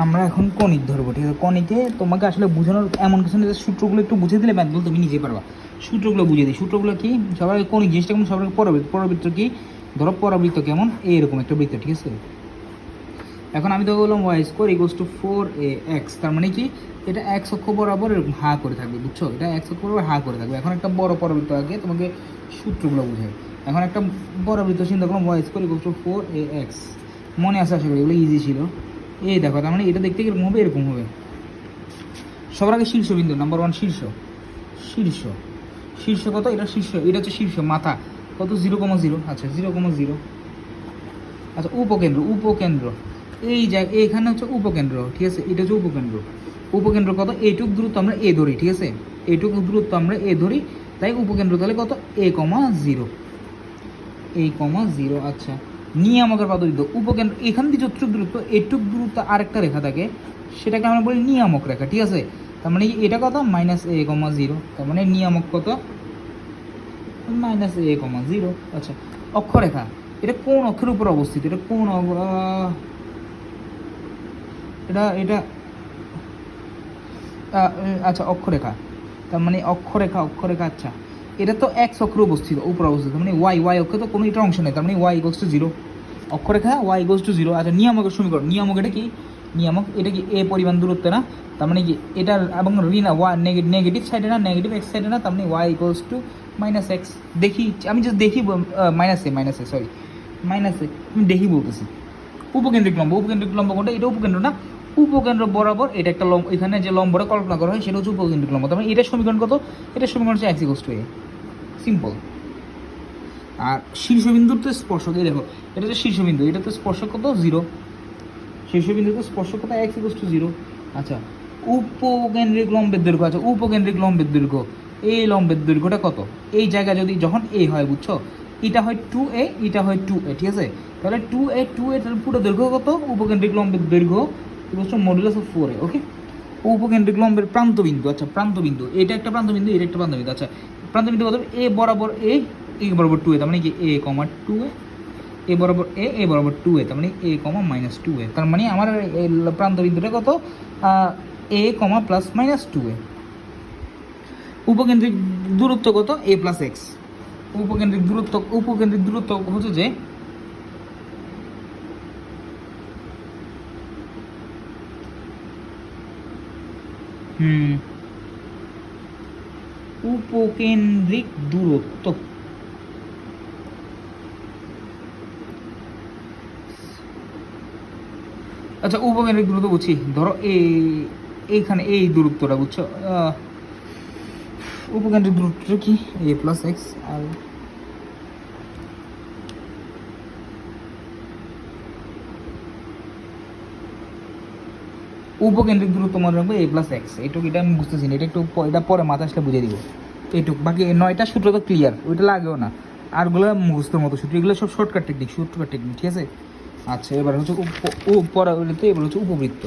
আমরা এখন কণিক ধরবো, ঠিক আছে? কণিকে তোমাকে আসলে বোঝানোর এমন কিছু নেই, সূত্রগুলো একটু বুঝে দিলে ম্যাথগুলো তুমি নিজে পারবা। সূত্রগুলো বুঝিয়ে দিই। সূত্রগুলো কি? সবাই কণিক জিনিসটা কেমন, সবাই পরাবৃত্ত। পরাবৃত্ত কি? ধরো পরাবৃত্ত কেমন, এইরকম একটা বৃত্ত, ঠিক আছে? এখন আমি তো বললাম Y square equals to 4ax, তার মানে কি এটা এক্স অক্ষ বরাবর এরকম হা করে থাকবে, বুঝছো? এটা এক্স অক্ষ বরাবর হা করে থাকবে। এখন একটা বড় পরাবৃত্ত আগে তোমাকে সূত্রগুলো বোঝায়। এখন একটা পরাবৃত্ত চিন্তা করলাম Y square equals to 4ax, মনে আসে আশা করি, এগুলো ইজি ছিল। এই দেখো, তার মানে এটা দেখতে এরকম হবে, এরকম হবে। সবার আগে শীর্ষবিন্দু, নাম্বার 1 শীর্ষ। শীর্ষ শীর্ষ কত? এটা শীর্ষ, এটা হচ্ছে শীর্ষ মাথা কত? 0,0। আচ্ছা 0,0। আচ্ছা উপকেন্দ্র, উপকেন্দ্র এই জায়গা, এখানে হচ্ছে উপকেন্দ্র, ঠিক আছে? এটা হচ্ছে উপকেন্দ্র। উপকেন্দ্র কত? এইটুক দূরত্ব আমরা এ ধরি, ঠিক আছে? এইটুকু দূরত্ব আমরা এ ধরি, তাই উপকেন্দ্র তাহলে কত? a,0, a,0। আচ্ছা নিয়ামকের পদ্ধতি, উপকেন্দ্র এখান থেকে যতটুক দূরত্ব, এইটুক দূরত্ব আরেকটা রেখা থাকে, সেটাকে আমরা বলি নিয়ামক রেখা, ঠিক আছে? তার মানে এটা কত? -a,0। তার মানে নিয়ামক কত? -a,0। আচ্ছা অক্ষরেখা, এটা কোন অক্ষরের উপর অবস্থিত? এটা কোন এটা এটা আচ্ছা অক্ষরেখা, তার মানে অক্ষরেখা, অক্ষরেখা। আচ্ছা এটা তো এক্স অক্ষরে অবস্থিত, উপর অবস্থিত, মানে ওয়াই অক্ষে তো কোনো এটা অংশ নেই, তার মানে ওয়াই ইকুয়ালস টু 0। অক্ষরেখা ওয়াই ইকুয়ালস টু 0। আচ্ছা নিয়ামকের সমীকরণ, নিয়ামক এটা কি? নিয়ামক এটা কি? এ পরিমাণ দূরত্বে না, তার মানে কি এটা এবং ঋণ নেগেটিভ সাইডে না, নেগেটিভ এক্স সাইডে না, তার মানে ওয়াই ইকুয়ালস টু -x। দেখি আমি জাস্ট দেখি, মাইনাসে সরি মাইনাসে আমি দেখি বলতেছি। উপকেন্দ্রিক লম্ব, উপকেন্দ্রিক লম্ব কোনটা? এটা উপকেন্দ্র না, উপকেন্দ্র বরাবর এটা একটা লম্ব, এখানে যে লম্বটা কল্পনা করা হয় সেটা হচ্ছে উপকেন্দ্রিক লম্ব। তার মানে এটার সমীকরণ কত? এটার সমীকরণ হচ্ছে x equals to a, simple. আর শীর্ষবিন্দুতে স্পর্শক, এই দেখো এটা হচ্ছে শীর্ষবিন্দু, এটা তো স্পর্শক কত? 0। শীর্ষবিন্দুতে স্পর্শক কত? x equals two 0। আচ্ছা উপকেন্দ্রিক লম্বের দৈর্ঘ্য, আচ্ছা উপকেন্দ্রিক লম্বের দৈর্ঘ্য, এই লম্বের দৈর্ঘ্যটা কত? এই জায়গা যদি যখন a হয়, বুঝছো, এটা হয় 2a, এটা হয় 2a, ঠিক আছে? তাহলে 2a তাহলে পুরো দৈর্ঘ্য কত? উপকেন্দ্রিক লম্বের দৈর্ঘ্য equals to modulus of 4a, ওকে? উপকেন্দ্রিক লম্বের প্রান্তবিন্দু, আচ্ছা প্রান্তবিন্দু, এটা একটা প্রান্তবিন্দু, এটা একটা প্রান্তবিন্দু। আচ্ছা প্রান্তবিন্দু কত? এ বরাবর এ, এ বরাবর 2a, তার মানে কি a,2a, এ বরাবর এ বরাবর 2a, তার মানে a,-2a। তার মানে আমার এই প্রান্তবিন্দুটা কত? a, plus minus 2a। উপকেন্দ্রিক দূরত্ব কত? a plus x। উপকেন্দ্রিক দূরত্ব হচ্ছে যে উপকেন্দ্রিক দূরত্ব, আচ্ছা উপকেন্দ্রিক দূরত্ব বুঝছি, ধরো এইখানে এই দূরত্বটা, বুঝছো? উপকেন্দ্রিক দূরত্ব কি? a plus x। আর উপকেন্দ্রিক দূরত্ব মনে রাখবো a প্লাস x। এইটুকু, এটা আমি বুঝতেছি না, এটা একটু এটা পরে মাথা আসলে বুঝিয়ে দিব। এইটুকু বাকি 9টা সূত্র তো ক্লিয়ার, ওইটা লাগেও না। আরগুলো মুখস্থের মতো সূত্র, এগুলো সব শর্টকাট টেকনিক, ঠিক আছে? আচ্ছা এবার হচ্ছে পরাবৃত্ত, এবার হচ্ছে উপবৃত্ত।